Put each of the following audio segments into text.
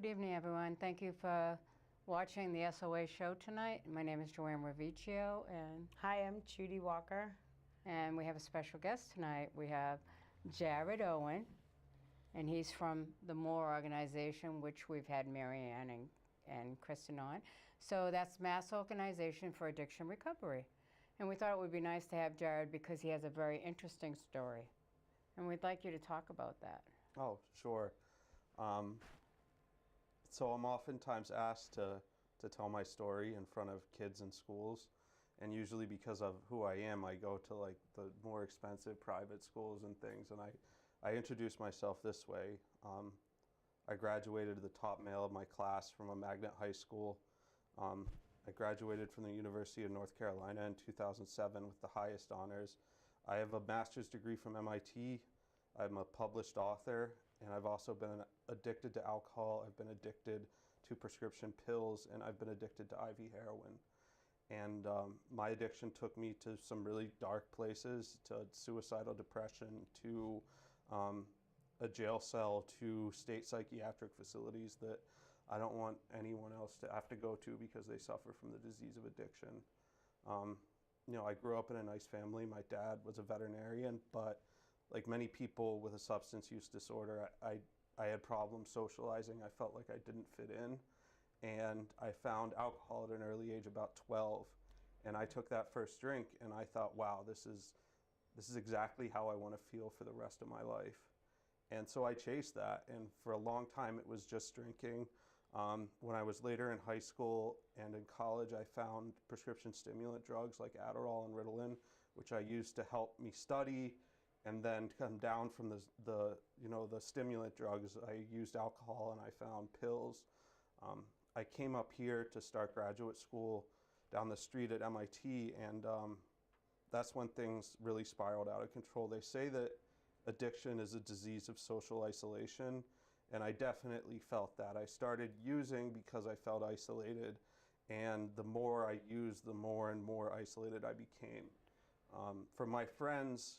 Good evening, everyone. Thank you for watching the SOA show tonight. My name is Joanne Ravicchio, and Hi, I'm Judy Walker. we have a special guest tonight. We have Jared Owen, and he's from the MORE organization, which we've had Marianne and Kristen on. So that's Mass Organization for Addiction Recovery. And we thought it would be nice to have Jared because he has a very interesting story. And we'd like you to talk about that. Oh, sure. So I'm oftentimes asked to tell my story in front of kids in schools. And usually because of who I am, I go to like the more expensive private schools and things. And I introduce myself this way. I graduated the top male of my class from a magnet high school. I graduated from the University of North Carolina in 2007 with the highest honors. I have a master's degree from MIT. I'm a published author, and I've also been addicted to alcohol. I've been addicted to prescription pills, and I've been addicted to IV heroin. And my addiction took me to some really dark places, to suicidal depression, to a jail cell, to state psychiatric facilities that I don't want anyone else to have to go to because they suffer from the disease of addiction. I grew up in a nice family. My dad was a veterinarian, but like many people with a substance use disorder, I had problems socializing. I felt like I didn't fit in. And I found alcohol at an early age, about 12. And I took that first drink and I thought, wow, this is exactly how I want to feel for the rest of my life. And so I chased that. And for a long time, it was just drinking. When I was later in high school and in college, I found prescription stimulant drugs like Adderall and Ritalin, which I used to help me study. And then to come down from the stimulant drugs, I used alcohol and I found pills. I came up here to start graduate school down the street at MIT, and that's when things really spiraled out of control. They say that addiction is a disease of social isolation, and I definitely felt that. I started using because I felt isolated, and the more I used, the more and more isolated I became. For my friends,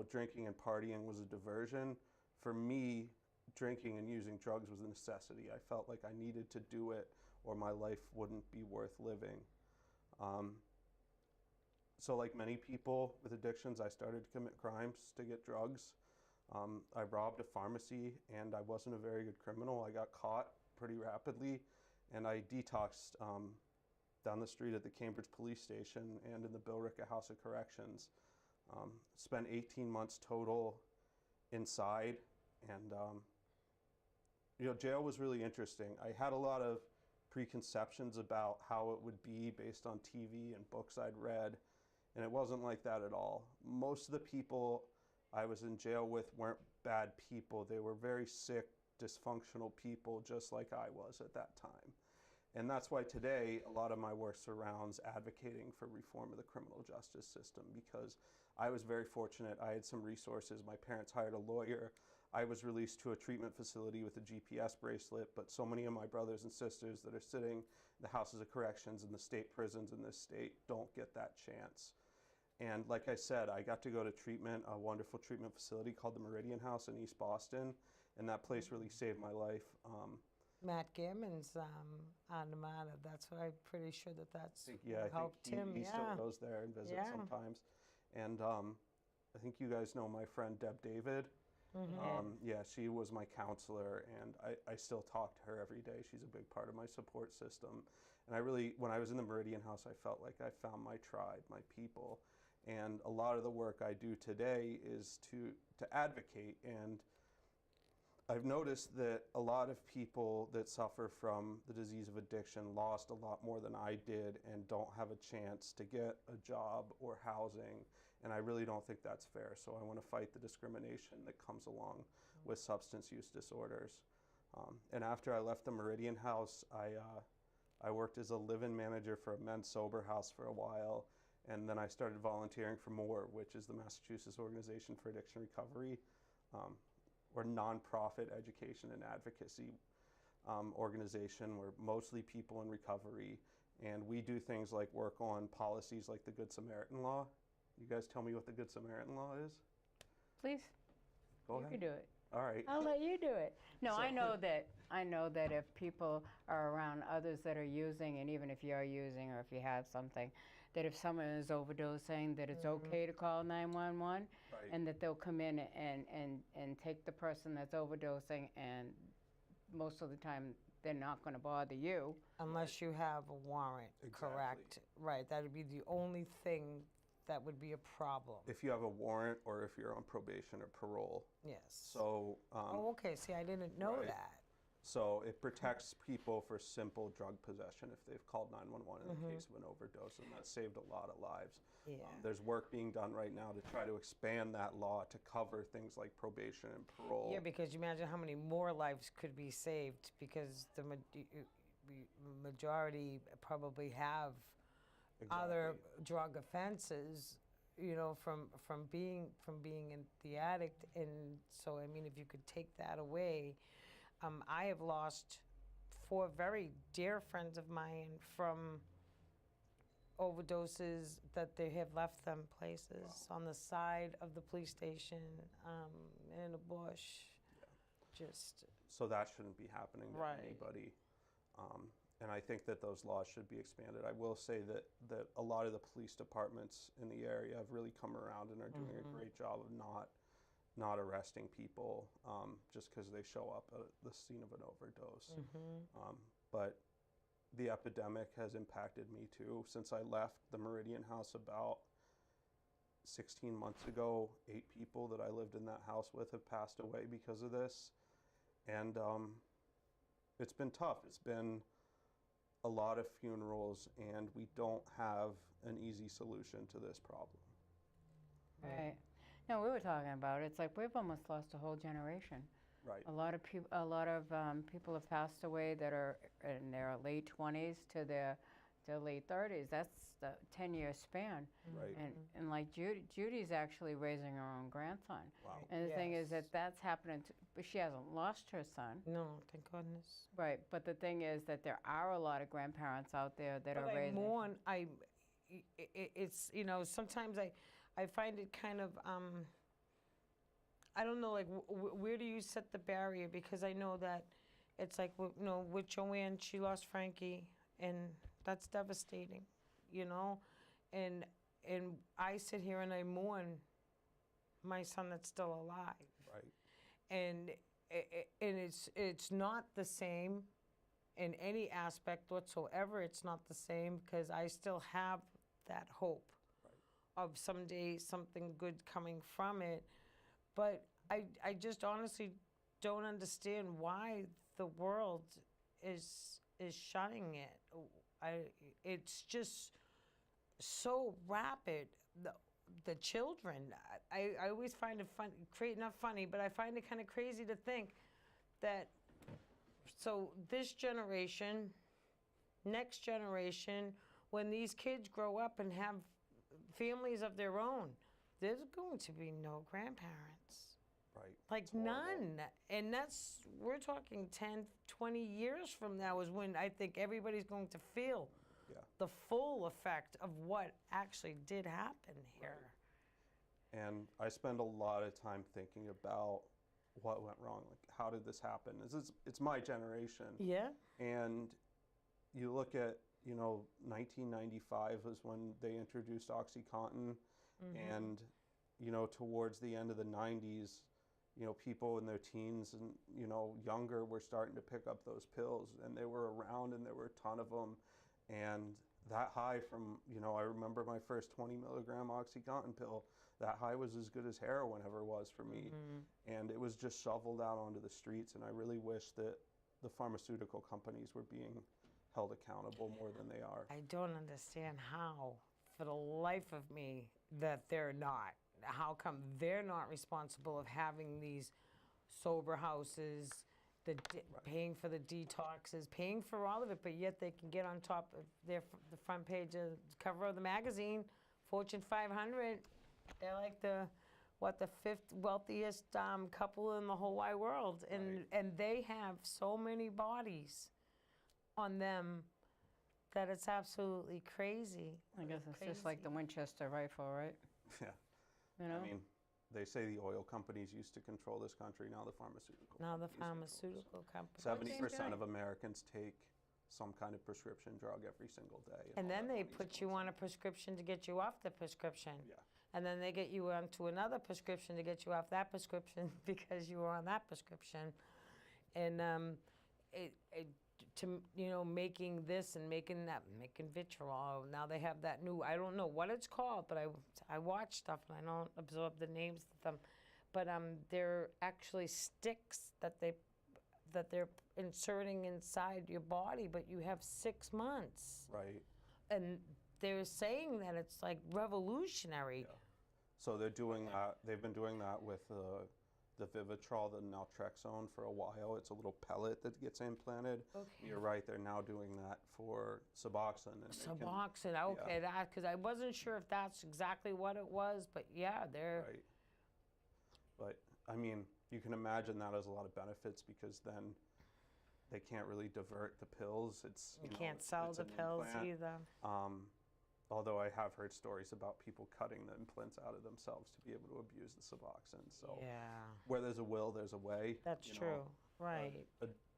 drinking and partying was a diversion. For me, drinking and using drugs was a necessity. I felt like I needed to do it or my life wouldn't be worth living. So like many people with addictions, I started to commit crimes to get drugs. I robbed a pharmacy and I wasn't a very good criminal. I got caught pretty rapidly and I detoxed down the street at the Cambridge Police Station and in the Billerica House of Corrections. Spent 18 months total inside, and jail was really interesting. I had a lot of preconceptions about how it would be based on TV and books I'd read, and it wasn't like that at all. Most of the people I was in jail with weren't bad people. They were very sick, dysfunctional people, just like I was at that time. And that's why today a lot of my work surrounds advocating for reform of the criminal justice system, because I was very fortunate. I had some resources. My parents hired a lawyer. I was released to a treatment facility with a GPS bracelet, but so many of my brothers and sisters that are sitting in the houses of corrections and the state prisons in this state don't get that chance. And like I said, I got to go to treatment, a wonderful treatment facility called the Meridian House in East Boston, and that place really saved my life. Matt Gammons on the matter. That's what I'm pretty sure that's I helped think him. He still goes there and visits sometimes. And I think you guys know my friend Deb David. Mm-hmm. She was my counselor, and I still talk to her every day. She's a big part of my support system. And when I was in the Meridian House, I felt like I found my tribe, my people. And a lot of the work I do today is to advocate. And I've noticed that a lot of people that suffer from the disease of addiction lost a lot more than I did and don't have a chance to get a job or housing, and I really don't think that's fair. So I want to fight the discrimination that comes along with substance use disorders. And after I left the Meridian House, I worked as a live-in manager for a men's sober house for a while, and then I started volunteering for MORE, which is the Massachusetts Organization for Addiction Recovery. Or nonprofit education and advocacy organization. We're mostly people in recovery, and we do things like work on policies like the Good Samaritan Law. You guys tell me what the Good Samaritan Law is? Please. Go ahead. You can do it. All right. I'll let you do it. No, I know that I know that if people are around others that are using, and even if you're using or if you have something, that if someone is overdosing, that it's okay to call 911, Right. and that they'll come in and take the person that's overdosing, and most of the time they're not going to bother you. Unless you have a warrant, Exactly. correct? Right, that would be the only thing that would be a problem. If you have a warrant or if you're on probation or parole. Yes. So, Oh, okay, see, I didn't know right. that. so it protects people for simple drug possession if they've called 911 in the case of an overdose, and that saved a lot of lives. Yeah. There's work being done right now to try to expand that law to cover things like probation and parole. Yeah, because you imagine how many more lives could be saved, because the majority probably have other drug offenses, you know, from being in the addict. And so, I mean, if you could take that away, I have lost 4 very dear friends of mine from overdoses that they have left them places on the side of the police station, in a bush. Just So that shouldn't be happening to Right. anybody. And I think that those laws should be expanded. I will say that a lot of the police departments in the area have really come around and are doing a great job of not arresting people just because they show up at the scene of an overdose. But the epidemic has impacted me too. Since I left the Meridian House about 16 months ago, 8 people that I lived in that house with have passed away because of this. And it's been tough. It's been a lot of funerals, and we don't have an easy solution to this problem. Right. No, we were talking about it. It's like we've almost lost a whole generation. Right. A lot of people have passed away that are in their late 20s to their late 30s. That's the 10-year span. Right. And like Judy's actually raising her own grandson. Wow. And the thing is Yes. that's happening, but she hasn't lost her son. no, thank goodness. Right. But the thing is that there are a lot of grandparents out there that are But I raising. mourn. It's, you know, sometimes I find it kind of I don't know, like where do you set the barrier? Because I know that it's like, you know, with Joanne, she lost Frankie, and that's devastating, you know, and I sit here and I mourn my son that's still alive. Right. And it's not the same in any aspect whatsoever. It's not the same, because I still have that hope of someday something good coming from it. But I just honestly don't understand why the world is shunning it. It's just so rapid. The children, I always find it not funny, but I find it kind of crazy to think that, so this generation, next generation, when these kids grow up and have families of their own, there's going to be no grandparents. Right. Like It's horrible. none. And we're talking 10, 20 years from now is when I think everybody's going to feel the full effect of what actually did happen here. And I spend a lot of time thinking about what went wrong. Like, how did this happen? It's my generation. Yeah. And you look at, 1995 was when they introduced OxyContin. And, towards the end of the 90s, people in their teens and, younger were starting to pick up those pills. And they were around, and there were a ton of them. And that high from, I remember my first 20 milligram OxyContin pill, that high was as good as heroin ever was for me. And it was just shoveled out onto the streets. And I really wish that the pharmaceutical companies were being held accountable more than they are. I don't understand how, for the life of me, that they're not. How come they're not responsible of having these sober houses, paying for the detoxes, paying for all of it, but yet they can get on top of the front page of the cover of the magazine, Fortune 500. They're like the 5th wealthiest couple in the whole wide world, and they have so many bodies on them that it's absolutely crazy. I guess it's just like the Winchester rifle, right? Yeah. You know? I mean, they say the oil companies used to control this country. Now the pharmaceutical. Now the companies control this. pharmaceutical company. 70% of Americans take some kind of prescription drug every single day. And all then that they money's put going you on a somewhere. prescription to get you off the prescription. Yeah. And then they get you onto another prescription to get you off that prescription because you were on that prescription. And making this and making that, making vitriol. Now they have that new, I don't know what it's called, but I watch stuff and I don't absorb the names of them. But they're actually sticks that they're inserting inside your body, but you have 6 months. Right. And they're saying that it's like revolutionary. Yeah. So they're doing that. They've been doing that with the Vivitrol, the naltrexone, for a while. It's a little pellet that gets implanted. Okay. You're right. They're now doing that for Suboxone. And Suboxone, okay, that, because I wasn't sure if that's exactly what it was, but yeah, they're. Right. But I mean, you can imagine that has a lot of benefits because then they can't really divert the pills. It's You can't sell it's the an pills implant. either. Although I have heard stories about people cutting the implants out of themselves to be able to abuse the Suboxone. So Yeah, where there's a will, there's a way. that's you know. true, right.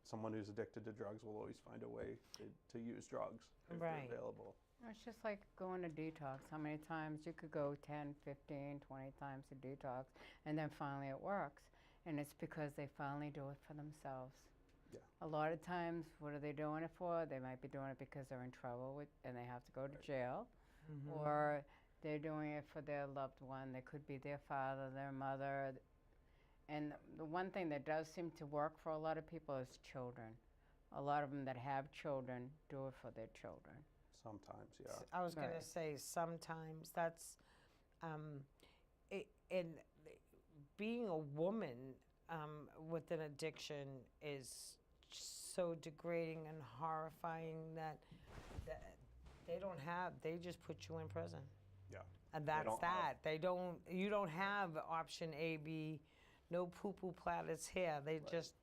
Someone who's addicted to drugs will always find a way to use drugs if Right. they're available. It's just like going to detox. How many times you could go 10, 15, 20 times to detox, and then finally it works. And it's because they finally do it for themselves. Yeah. A lot of times, what are they doing it for? They might be doing it because they're in trouble with, and they have to go to jail. Or they're doing it for their loved one. They could be their father, their mother. And the one thing that does seem to work for a lot of people is children. A lot of them that have children do it for their children. Sometimes, yeah. I was going Right. to say sometimes that's, and being a woman with an addiction is so degrading and horrifying that they just put you in prison. Yeah. And that's don't that. You don't have option A, B, no poo-poo platters here. They just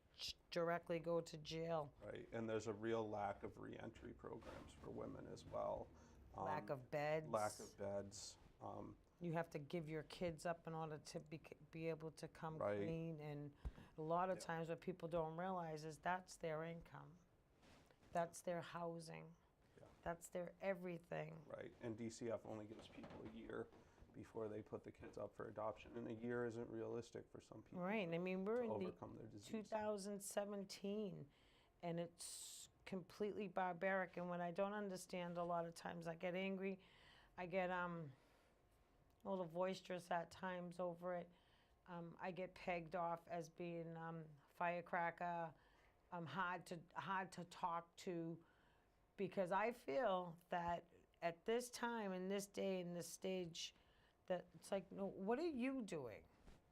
directly go to jail. Right. And there's a real lack of reentry programs for women as well. Lack of beds. Lack of beds. You have to give your kids up in order to be able to come Right. clean. And a lot of times what people don't realize is that's their income. That's their housing. Yeah. That's their everything. Right. And DCF only gives people a year before they put the kids up for adoption. And a year isn't realistic for some people Right. I mean, we're to in the overcome their disease. 2017, and it's completely barbaric. And when I don't understand, a lot of times I get angry. I get a little boisterous at times over it. I get pegged off as being firecracker, hard to talk to, because I feel that at this time, in this day, in this stage, that it's like, no, what are you doing?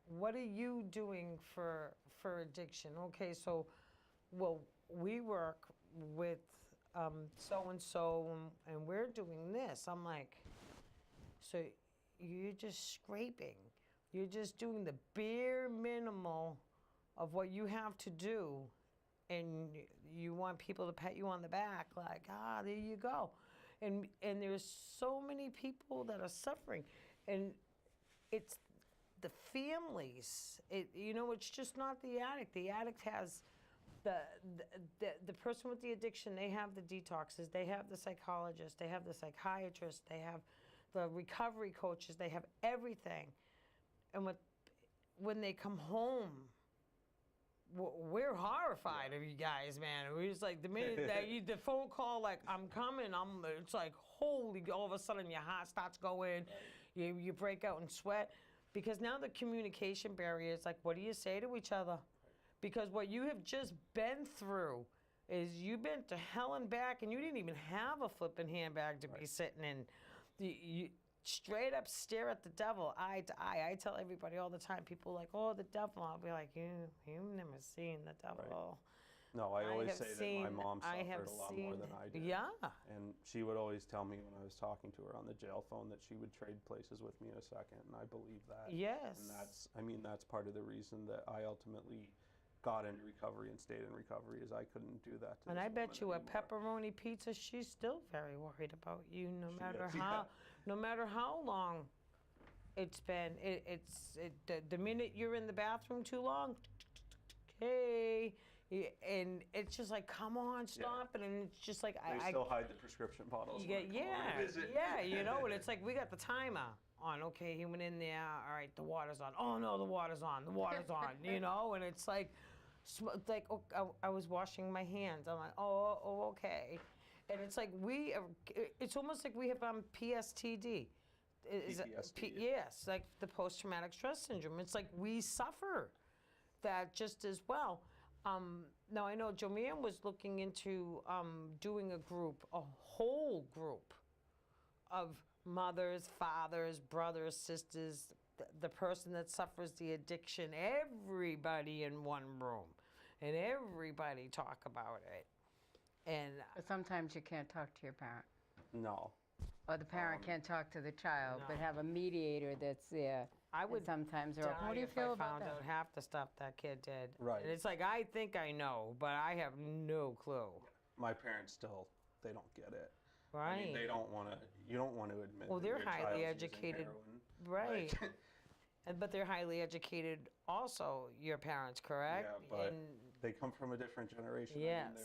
What are you doing for addiction? Okay, so, well, we work with so-and-so, and we're doing this. I'm like, so you're just scraping. You're just doing the bare minimal of what you have to do, and you want people to pat you on the back, like, there you go. And there's so many people that are suffering, and it's the families. It's just not the addict. The addict has the person with the addiction. They have the detoxes. They have the psychologist. They have the psychiatrist. They have the recovery coaches. They have everything. And when they come home, we're horrified of you guys, man. We're just like, the minute that the phone call, like, I'm coming, it's like, holy, all of a sudden your heart starts going, you break out in sweat. Because now the communication barrier is like, what do you say to each other? Because what you have just been through is you've been to hell and back, and you didn't even have a flipping handbag to be sitting in. You straight up stare at the devil, eye to eye. I tell everybody all the time, people are like, oh, the devil. I'll be like, you've never seen the devil. No, I always have say seen- that my mom I have suffered a lot more seen- than I did. Yeah. And she would always tell me when I was talking to her on the jail phone that she would trade places with me in a second, and I believe that. Yes. And that's part of the reason that I ultimately got into recovery and stayed in recovery, is I couldn't do that to And this I bet you woman a anymore. pepperoni pizza, she's still very worried about you, no She matter is, how, yeah. no matter how long it's been, the minute you're in the bathroom too long, hey, and it's just like, come on, stop it. And it's just like, They still hide the prescription bottles. you when get, I call and visit. you know, and it's like, we got the timer on. Okay, he went in there. All right, the water's on. Oh no, the water's on. The water's on. You know, and it's like, like, oh, I was washing my hands. I'm like, oh, okay. And it's like it's almost like we have PSTD. PTSD. Yes, like the post-traumatic stress syndrome. It's like we suffer that just as well. Now I know Joanne was looking into doing a whole group of mothers, fathers, brothers, sisters, the person that suffers the addiction, everybody in one room, and everybody talk about it. And But sometimes you can't talk to your parent. No. Or the parent can't talk to the child, but have a mediator that's there. I And would sometimes they're die open. What do you if feel I about found that? out half the stuff that kid did. Right. And it's like, I think I know, but I have no clue. My parents still, they don't get it. Right. I mean, they don't want to, you don't want to admit Well, that they're your highly child's using educated. heroin. Right. Like, But they're highly educated also, your parents, correct? Yeah, but And they come from a different generation. yes. I mean,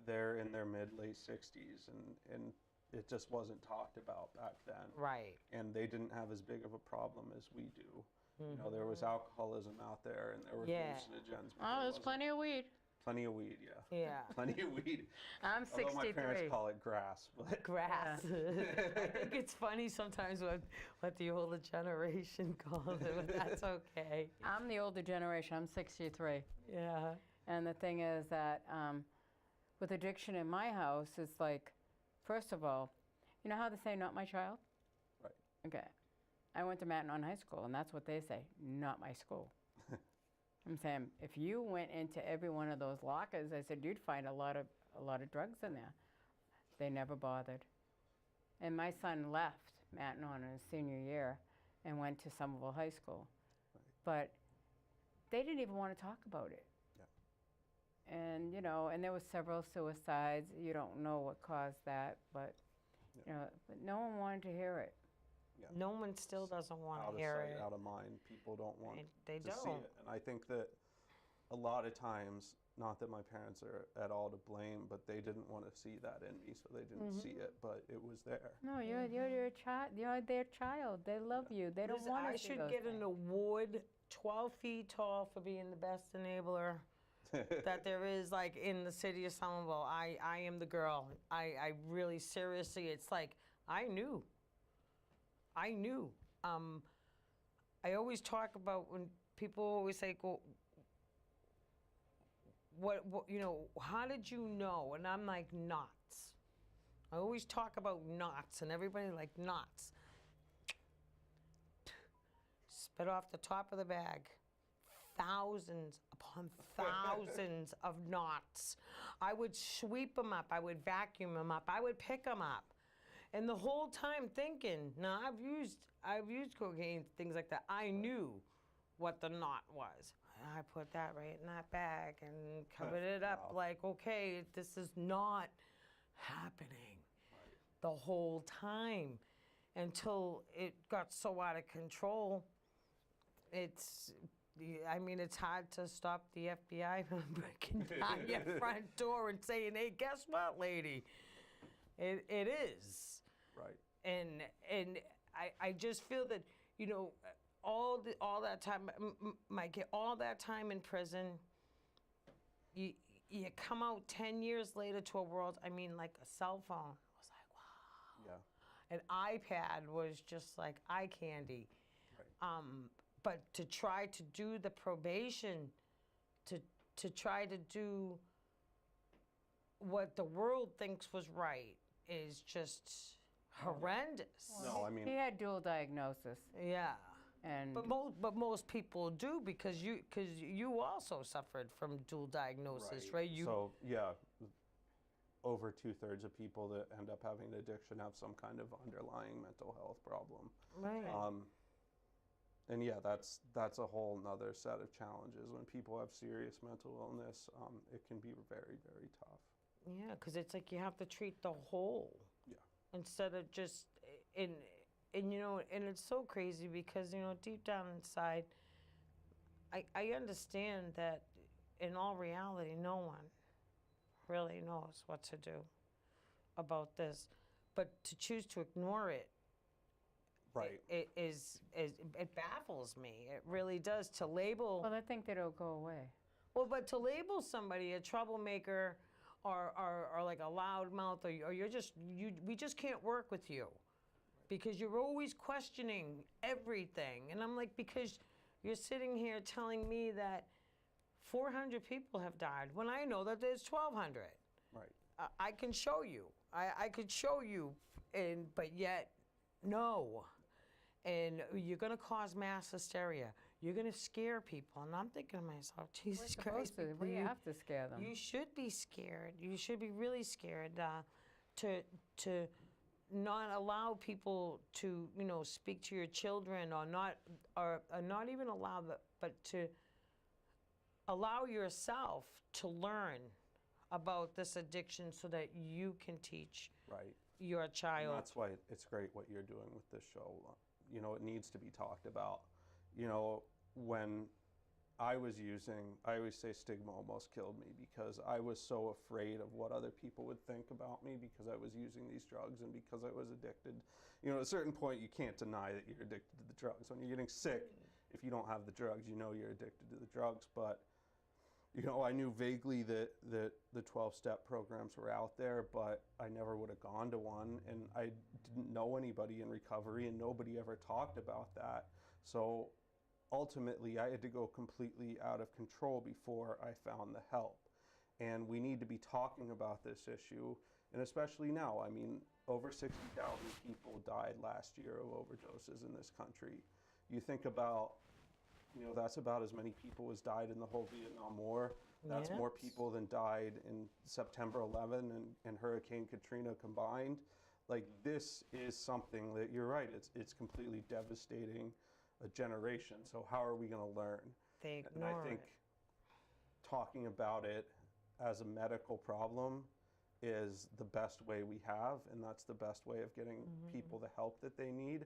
they're in their mid-late 60s, and it just wasn't talked about back then. Right. And they didn't have as big of a problem as we do. You know, Mm-hmm. there was alcoholism out there, and there were Yeah. hallucinogens. but Oh, there there's wasn't- plenty of weed. Plenty of weed, yeah. Yeah. Plenty of weed. I'm Although my 63. parents call it grass, but Grass. I think it's funny sometimes what the older generation calls it, but that's okay. I'm the older generation. I'm 63. Yeah. And the thing is that with addiction in my house, it's like, first of all, you know how they say, not my child? Right. Okay. I went to Mattanon High School, and that's what they say, not my school. I'm saying, if you went into every one of those lockers, I said, you'd find a lot of drugs in there. They never bothered. And my son left Mattanon in his senior year and went to Somerville High School. But they didn't even want to talk about it. Yeah. And, you know, and there was several suicides. You don't know what caused that, but, you know, but no one wanted to hear it. yeah. No one still doesn't want Out to of hear sight, it. out of mind. People don't want They to see don't. it. And I think that a lot of times, not that my parents are at all to blame, but they didn't want to see that in me, so they didn't see it, but it was there. No, you're a child. You're their child. They love you. They don't Listen, want I to see should those get an things. award, 12 feet tall, for being the best enabler that there is, like, in the city of Somerville. I am the girl. I really, seriously, it's like, I knew. I always talk about when people always say, well, what, you know, how did you know? And I'm like, knots. I always talk about knots, and everybody like, knots. Spit off the top of the bag. Thousands upon thousands of knots. I would sweep them up. I would vacuum them up. I would pick them up. And the whole time thinking, now I've used cocaine, things like that. I knew what the knot was. I put that right in that bag and covered it up Wow. like, okay, this is not happening the whole time until it got so out of control. It's hard to stop the FBI from breaking down your front door and saying, hey, guess what, lady? It is. Right. And I just feel that, you know, all that time, Mike, all that time in prison, you come out 10 years later to a world, I mean, like a cell phone. I was like, wow. Yeah. An iPad was just like eye candy. Right. But to try to do the probation, to try to do what the world thinks was right is just horrendous. No, I mean, He had dual diagnosis, Yeah. and But most people do because you also suffered from dual diagnosis, right? So, yeah, over 2/3 of people that end up having an addiction have some kind of underlying mental health problem. Right. And yeah, that's a whole nother set of challenges. When people have serious mental illness, it can be very, very tough. Yeah, because it's like you have to treat the whole. Yeah. Instead of just, and and and it's so crazy because deep down inside, I understand that in all reality, no one really knows what to do about this, but to choose to ignore it, Right. it baffles me. It really does. To label, Well, I think that it'll go away. well, but to label somebody a troublemaker or like a loudmouth, or we just can't work with you because you're always questioning everything. And I'm like, because you're sitting here telling me that 400 people have died when I know that there's 1,200. Right. I can show you. I could show you, but yet, no. And you're going to cause mass hysteria. You're going to scare people. And I'm thinking to myself, Jesus Christ. We have to scare them. You should be scared. You should be really scared to not allow people to, speak to your children, or not even allow that, but to allow yourself to learn about this addiction so that you can teach Right. your child. And that's why it's great what you're doing with this show. It needs to be talked about. When I was using, I always say stigma almost killed me because I was so afraid of what other people would think about me because I was using these drugs and because I was addicted. At a certain point, you can't deny that you're addicted to the drugs. When you're getting sick, if you don't have the drugs, you're addicted to the drugs. But I knew vaguely that the 12-step programs were out there, but I never would have gone to one, and I didn't know anybody in recovery, and nobody ever talked about that. So ultimately, I had to go completely out of control before I found the help. And we need to be talking about this issue, and especially now. I mean, over 60,000 people died last year of overdoses in this country. You think about that's about as many people as died in the whole Vietnam War. That's more people than died in September 11 and Hurricane Katrina combined. Like, this is something that, you're right, it's completely devastating a generation. So how are we going to learn? They And I ignore think it. talking about it as a medical problem is the best way we have, and that's the best way of getting people the help that they need.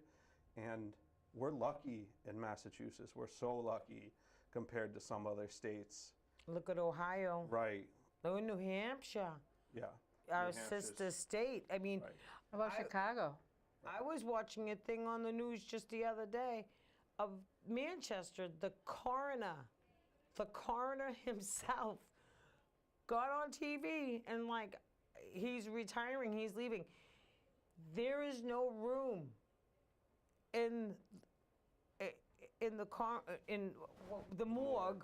And we're lucky in Massachusetts. We're so lucky compared to some other states. Look at Ohio. Right. Look at New Hampshire. Yeah. Our New Hampshire's- sister state. I mean, Right. How about Chicago? I was watching a thing on the news just the other day of Manchester. The coroner himself got on TV and, like, he's retiring, he's leaving. There is no room in the morgue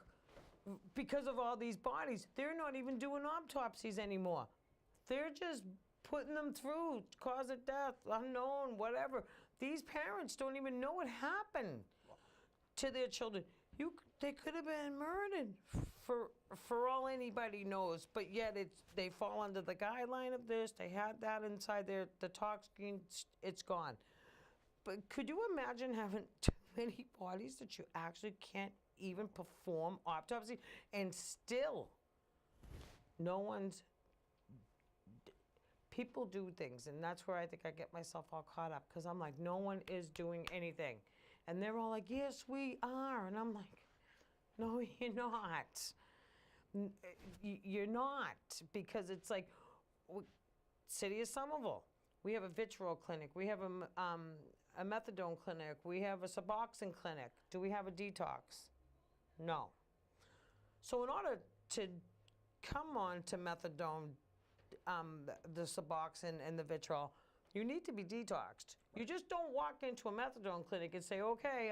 because of all these bodies. They're not even doing autopsies anymore. They're just putting them through, cause of death, unknown, whatever. These parents don't even know what happened to their children. They could have been murdered for all anybody knows, but yet they fall under the guideline of this. They had that inside the toxin. It's gone. But could you imagine having too many bodies that you actually can't even perform autopsy, and still no one's... People do things, and that's where I think I get myself all caught up, because I'm like, no one is doing anything. And they're all like, yes, we are. And I'm like, no, you're not. You're not, because it's like, City of Somerville, we have a vitriol clinic. We have a methadone clinic. We have a Suboxone clinic. Do we have a detox? No. So in order to come on to methadone, the Suboxone and the vitriol, you need to be detoxed. You just don't walk into a methadone clinic and say, okay,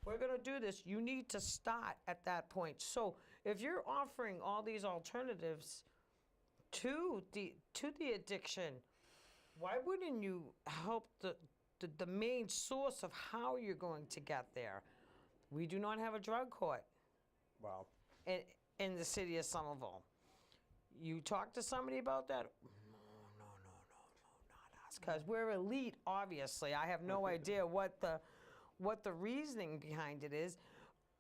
we're going to do this. You need to start at that point. So if you're offering all these alternatives to the addiction, why wouldn't you help the main source of how you're going to get there? We do not have a drug court Wow. in the city of Somerville. You talk to somebody about that? No, not us. Because we're elite, obviously. I have no idea what the reasoning behind it is.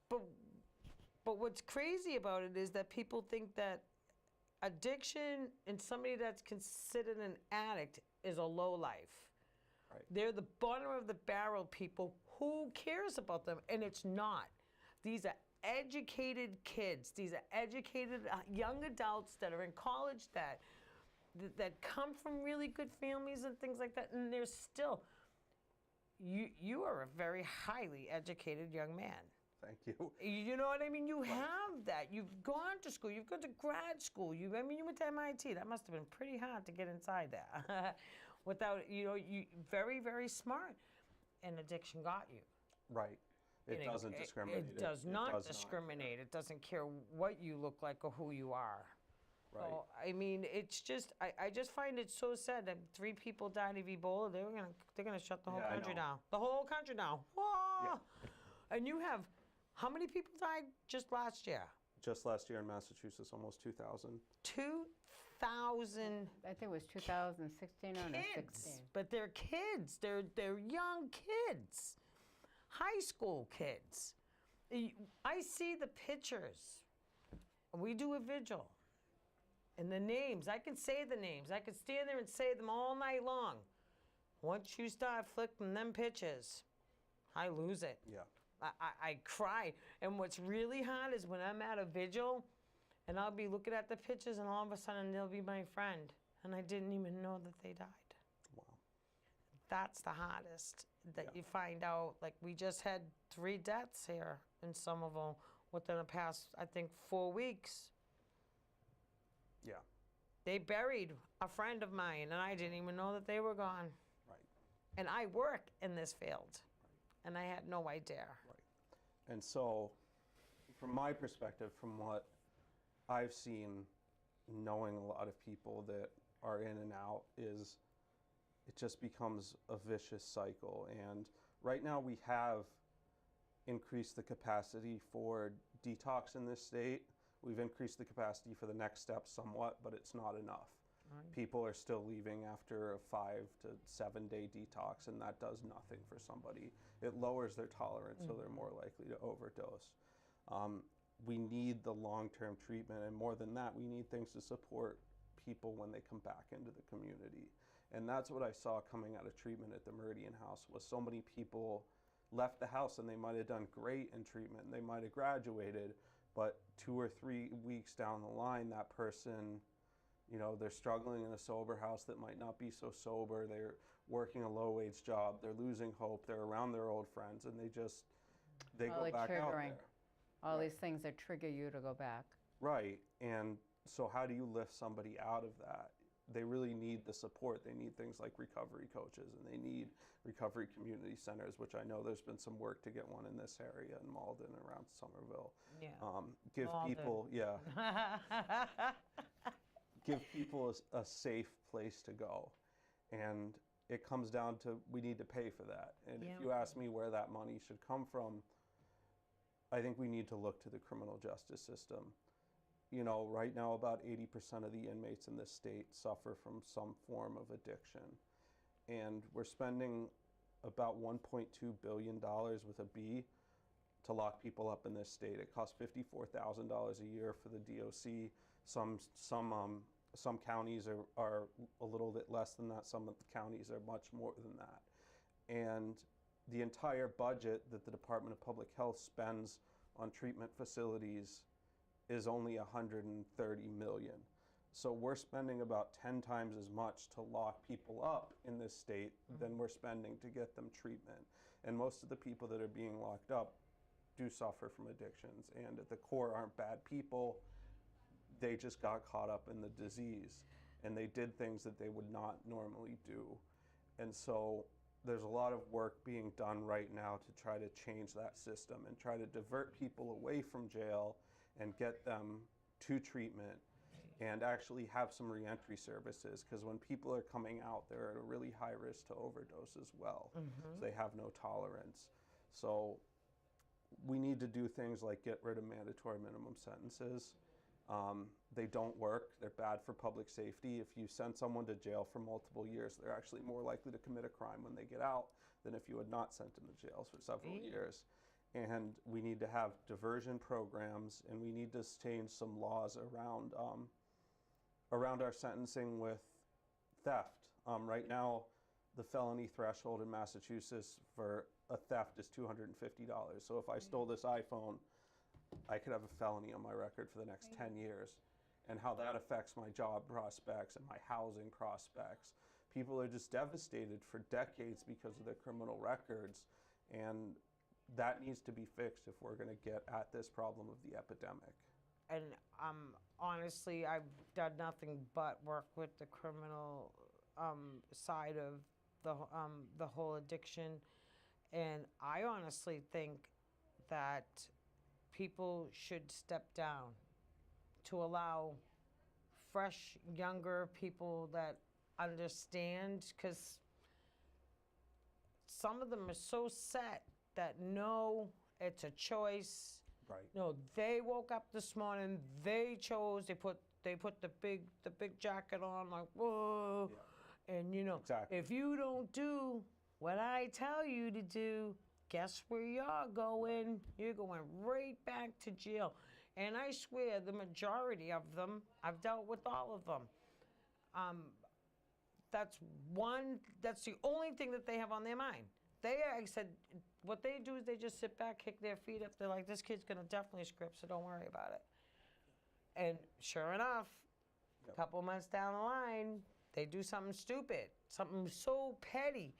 But what's crazy about it is that people think that addiction and somebody that's considered an addict is a low life. Right. They're the bottom of the barrel people. Who cares about them? And it's not. These are educated kids. These are educated young adults that are in college that come from really good families and things like that. And they're still, you are a very highly educated young man. Thank you. You know what I mean? You have that. You've gone to school. You've gone to grad school. You went to MIT. That must have been pretty hard to get inside there. Without, you very, very smart. And addiction got you. Right. It doesn't discriminate. It does not discriminate. It doesn't care what you look like or who you are. Right. So, I mean, it's just, I just find it so sad that 3 people died of Ebola. They're gonna shut the whole Yeah, I country know. down. The whole country down. Whoa! Yeah. And you have, how many people died just last year? Just last year in Massachusetts, almost 2,000. 2,000 I think it was 2016 or kids. 16. But they're kids. They're young kids. High school kids. I see the pictures. We do a vigil. And the names, I can say the names. I can stand there and say them all night long. Once you start flicking them pictures, I lose it. Yeah. I cry. And what's really hard is when I'm at a vigil and I'll be looking at the pictures and all of a sudden they'll be my friend. And I didn't even know that they died. Wow. That's the hardest, that Yeah. you find out. Like, we just had 3 deaths here in Somerville within the past, I think, 4 weeks. Yeah. They buried a friend of mine, and I didn't even know that they were gone. Right. And I work in this field, and I had no idea. Right. And so, from my perspective, from what I've seen, knowing a lot of people that are in and out, is it just becomes a vicious cycle. And right now we have increased the capacity for detox in this state. We've increased the capacity for the next step somewhat, but it's not enough. Right. People are still leaving after a 5 to 7 day detox, and that does nothing for somebody. It lowers their tolerance, so they're more likely to overdose. We need the long-term treatment, and more than that, we need things to support people when they come back into the community. And that's what I saw coming out of treatment at the Meridian House, was so many people left the house and they might have done great in treatment, and they might have graduated, but 2 or 3 weeks down the line, that person, they're struggling in a sober house that might not be so sober. They're working a low-wage job. They're losing hope. They're around their old friends, and they All go the back out triggering. there. All these things that trigger you to go back. Right. And so how do you lift somebody out of that? They really need the support. They need things like recovery coaches, and they need recovery community centers, which I know there's been some work to get one in this area in Malden, around Somerville. Yeah. Give Malden. people, give people a safe place to go. And it comes down to, we need to pay for that. And Yeah. if you ask me where that money should come from, I think we need to look to the criminal justice system. Right now about 80% of the inmates in this state suffer from some form of addiction. And we're spending about $1.2 billion with a B to lock people up in this state. It costs $54,000 a year for the DOC. Some counties are a little bit less than that. Some of the counties are much more than that. And the entire budget that the Department of Public Health spends on treatment facilities is only $130 million. So we're spending about 10 times as much to lock people up in this state than we're spending to get them treatment. And most of the people that are being locked up do suffer from addictions, and at the core aren't bad people. They just got caught up in the disease, and they did things that they would not normally do. And so there's a lot of work being done right now to try to change that system and try to divert people away from jail and get them to treatment and actually have some reentry services, because when people are coming out, they're at a really high risk to overdose as well. So they have no tolerance. So we need to do things like get rid of mandatory minimum sentences. They don't work. They're bad for public safety. If you send someone to jail for multiple years, they're actually more likely to commit a crime when they get out than if you had not sent them to jail for several years. And we need to have diversion programs, and we need to change some laws around our sentencing with theft. Right now, the felony threshold in Massachusetts for a theft is $250. So if I stole this iPhone, I could have a felony on my record for the next 10 years. And how that affects my job prospects and my housing prospects. People are just devastated for decades because of their criminal records, and that needs to be fixed if we're going to get at this problem of the epidemic. And honestly, I've done nothing but work with the criminal side of the whole addiction, and I honestly think that people should step down to allow fresh, younger people that understand, because some of them are so set that no, it's a choice. Right. No, they woke up this morning, they chose, they put the big jacket on, like, whoa. Yeah. And you know, Exactly. if you don't do what I tell you to do, guess where you're going? You're going right back to jail. And I swear the majority of them, I've dealt with all of them. That's the only thing that they have on their mind. I said, what they do is they just sit back, kick their feet up. They're like, this kid's gonna definitely script, so don't worry about it. And sure enough, a couple months down the line, they do something stupid, something so petty.